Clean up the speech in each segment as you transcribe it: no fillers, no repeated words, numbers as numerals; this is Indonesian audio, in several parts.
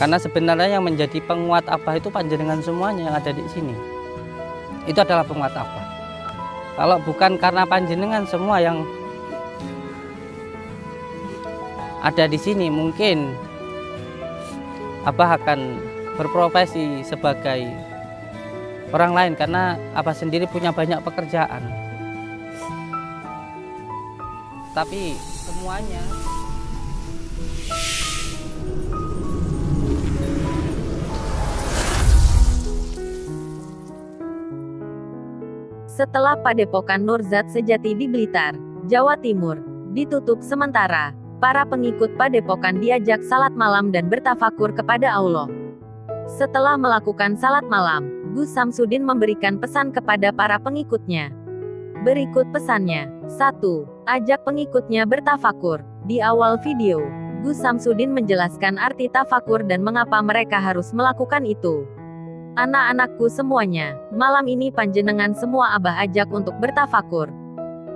Karena sebenarnya yang menjadi penguat Abah itu panjenengan semuanya yang ada di sini. Itu adalah penguat Abah. Kalau bukan karena panjenengan semua yang ada di sini, mungkin Abah akan berprofesi sebagai orang lain, karena Abah sendiri punya banyak pekerjaan. Tapi semuanya setelah Padepokan Nurzat Sejati di Blitar, Jawa Timur, ditutup sementara, para pengikut Padepokan diajak salat malam dan bertafakur kepada Allah. Setelah melakukan salat malam, Gus Samsudin memberikan pesan kepada para pengikutnya. Berikut pesannya. 1. Ajak pengikutnya bertafakur. Di awal video, Gus Samsudin menjelaskan arti tafakur dan mengapa mereka harus melakukan itu. Anak-anakku semuanya, malam ini panjenengan semua Abah ajak untuk bertafakur.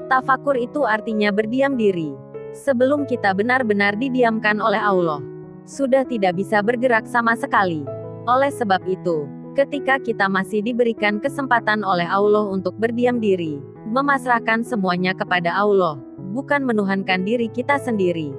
Tafakur itu artinya berdiam diri. Sebelum kita benar-benar didiamkan oleh Allah, sudah tidak bisa bergerak sama sekali. Oleh sebab itu, ketika kita masih diberikan kesempatan oleh Allah untuk berdiam diri, memasrahkan semuanya kepada Allah, bukan menuhankan diri kita sendiri,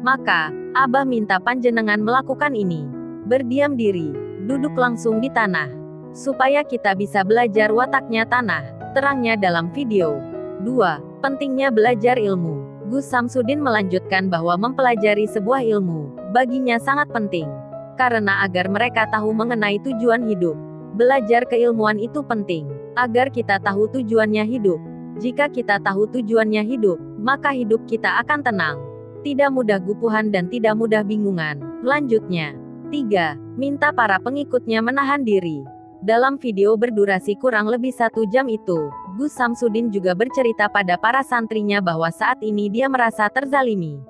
maka Abah minta panjenengan melakukan ini. Berdiam diri, duduk langsung di tanah, supaya kita bisa belajar wataknya tanah, terangnya dalam video. 2. Pentingnya belajar ilmu. Gus Samsudin melanjutkan bahwa mempelajari sebuah ilmu, baginya sangat penting. Karena agar mereka tahu mengenai tujuan hidup. Belajar keilmuan itu penting, agar kita tahu tujuannya hidup. Jika kita tahu tujuannya hidup, maka hidup kita akan tenang. Tidak mudah gupuhan dan tidak mudah bingungan. Lanjutnya. 3. Minta para pengikutnya menahan diri. Dalam video berdurasi kurang lebih 1 jam itu, Gus Samsudin juga bercerita pada para santrinya bahwa saat ini dia merasa terzalimi.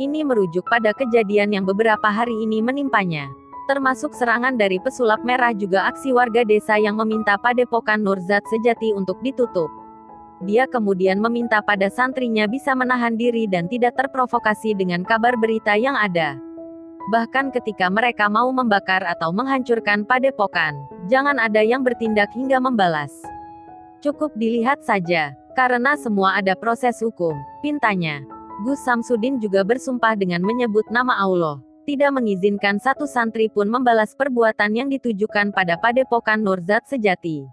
Ini merujuk pada kejadian yang beberapa hari ini menimpanya. Termasuk serangan dari pesulap merah, juga aksi warga desa yang meminta Padepokan Nurzat Sejati untuk ditutup. Dia kemudian meminta pada santrinya bisa menahan diri dan tidak terprovokasi dengan kabar berita yang ada. Bahkan ketika mereka mau membakar atau menghancurkan Padepokan, jangan ada yang bertindak hingga membalas. Cukup dilihat saja, karena semua ada proses hukum, pintanya. Gus Samsudin juga bersumpah dengan menyebut nama Allah, tidak mengizinkan satu santri pun membalas perbuatan yang ditujukan pada Padepokan Nurzat Sejati.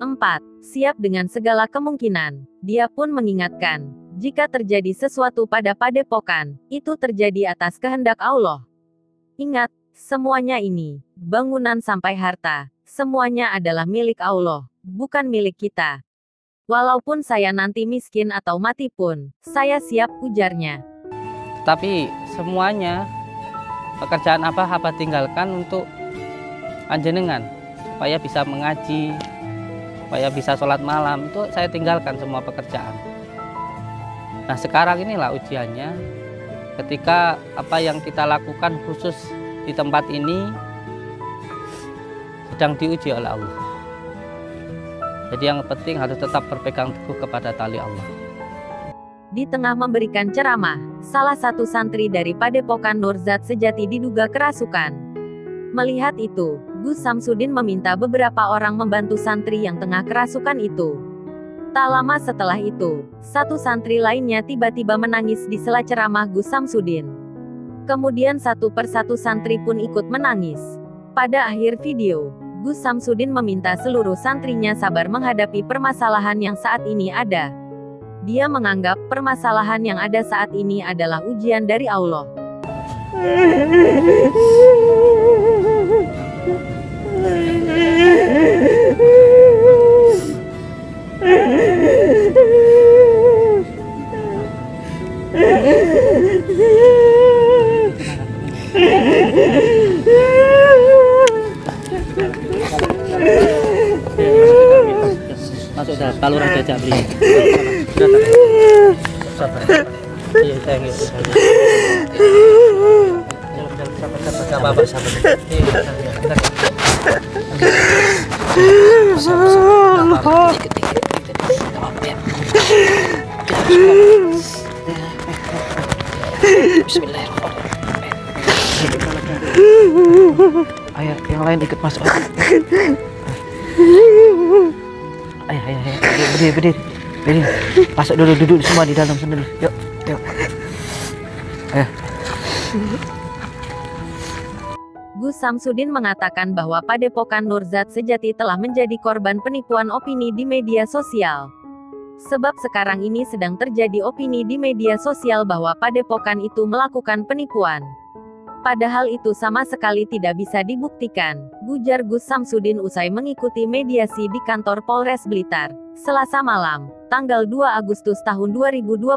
4. Siap dengan segala kemungkinan. Dia pun mengingatkan, jika terjadi sesuatu pada Padepokan, itu terjadi atas kehendak Allah. Ingat, semuanya ini, bangunan sampai harta, semuanya adalah milik Allah, bukan milik kita. Walaupun saya nanti miskin atau mati pun, saya siap, ujarnya. tapi semuanya pekerjaan Abah tinggalkan untuk panjenengan, supaya bisa mengaji, supaya bisa sholat malam. Itu saya tinggalkan semua pekerjaan. Nah sekarang inilah ujiannya, ketika apa yang kita lakukan khusus di tempat ini sedang diuji oleh Allah. Jadi yang penting harus tetap berpegang teguh kepada tali Allah. Di tengah memberikan ceramah, salah satu santri dari Padepokan Nurzat Sejati diduga kerasukan. Melihat itu, Gus Samsudin meminta beberapa orang membantu santri yang tengah kerasukan itu. Tak lama setelah itu, satu santri lainnya tiba-tiba menangis di sela ceramah Gus Samsudin. Kemudian satu persatu santri pun ikut menangis. Pada akhir video, Gus Samsudin meminta seluruh santrinya sabar menghadapi permasalahan yang saat ini ada. Dia menganggap permasalahan yang ada saat ini adalah ujian dari Allah. Masuk dah, taluran jajak beli. Sabar. Iya, sayang ya. Sabar, sabar, sabar. Bismillahirrahmanirrahim. Ayo, yang lain ikut masuk. Ayo, berdiri. Masuk dulu, duduk semua di dalam sana dulu. Yuk. Ayo. Gus Samsudin mengatakan bahwa Padepokan Nurzat Sejati telah menjadi korban penipuan opini di media sosial. Sebab sekarang ini sedang terjadi opini di media sosial bahwa Padepokan itu melakukan penipuan. Padahal itu sama sekali tidak bisa dibuktikan, ujar Gus Samsudin usai mengikuti mediasi di kantor Polres Blitar, Selasa malam, tanggal 2 Agustus tahun 2022.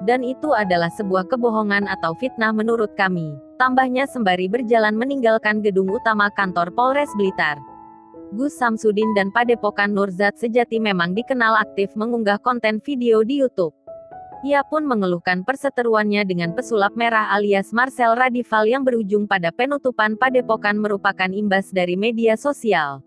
Dan itu adalah sebuah kebohongan atau fitnah menurut kami, tambahnya sembari berjalan meninggalkan gedung utama kantor Polres Blitar. Gus Samsudin dan Padepokan Nurzat Sejati memang dikenal aktif mengunggah konten video di YouTube. Ia pun mengeluhkan perseteruannya dengan pesulap merah alias Marcel Radival yang berujung pada penutupan Padepokan merupakan imbas dari media sosial.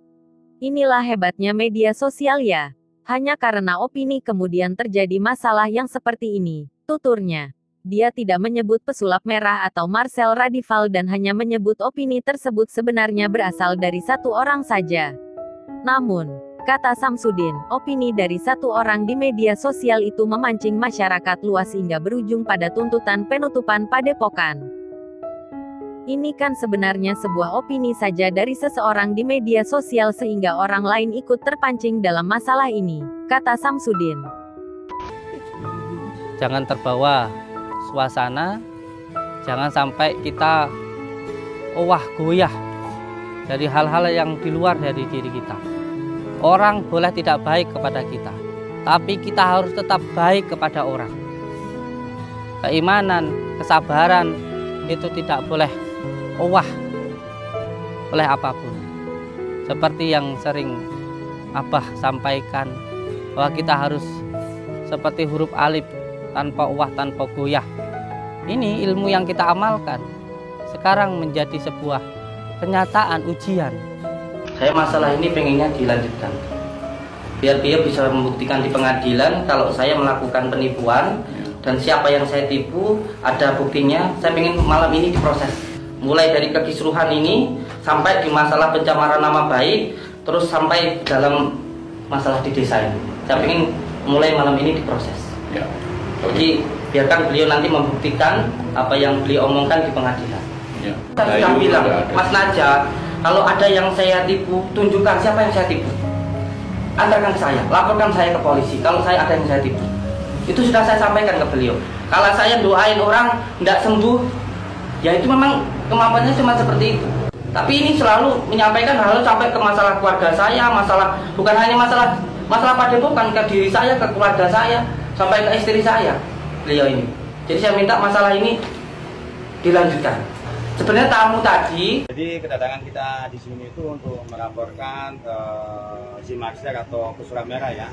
Inilah hebatnya media sosial ya. Hanya karena opini kemudian terjadi masalah yang seperti ini, tuturnya. Dia tidak menyebut pesulap merah atau Marcel Radival dan hanya menyebut opini tersebut sebenarnya berasal dari satu orang saja. Namun, kata Samsudin, opini dari satu orang di media sosial itu memancing masyarakat luas hingga berujung pada tuntutan penutupan Padepokan. Ini kan sebenarnya sebuah opini saja dari seseorang di media sosial sehingga orang lain ikut terpancing dalam masalah ini, kata Samsudin. Jangan terbawa suasana, jangan sampai kita goyah dari hal-hal yang di luar dari diri kita. Orang boleh tidak baik kepada kita, tapi kita harus tetap baik kepada orang. Keimanan, kesabaran itu tidak boleh oleh apapun. Seperti yang sering Abah sampaikan, bahwa kita harus seperti huruf alif, tanpa tanpa goyah. Ini ilmu yang kita amalkan sekarang menjadi sebuah kenyataan, ujian. Saya masalah ini pengennya dilanjutkan, biar dia bisa membuktikan di pengadilan kalau saya melakukan penipuan dan siapa yang saya tipu ada buktinya. Saya pengen malam ini diproses, mulai dari kekisruhan ini sampai di masalah pencemaran nama baik, terus sampai dalam masalah di desa ini. Saya pengen mulai malam ini diproses. Ya. Jadi biarkan beliau nanti membuktikan apa yang beliau omongkan di pengadilan. Ya. Saya sudah bilang, Mas Naja, kalau ada yang saya tipu, tunjukkan siapa yang saya tipu. Antarkan saya, laporkan saya ke polisi kalau saya ada yang saya tipu. Itu sudah saya sampaikan ke beliau. Kalau saya doain orang tidak sembuh, ya itu memang kemampuannya cuma seperti itu. Tapi ini selalu menyampaikan hal sampai ke masalah keluarga saya, masalah bukan hanya masalah Padepokan, ke diri saya, ke keluarga saya, sampai ke istri saya, beliau ini. Jadi saya minta masalah ini dilanjutkan. Sebenarnya tamu tadi. Jadi kedatangan kita di sini itu untuk melaporkan si Marcel atau pesulap merah ya.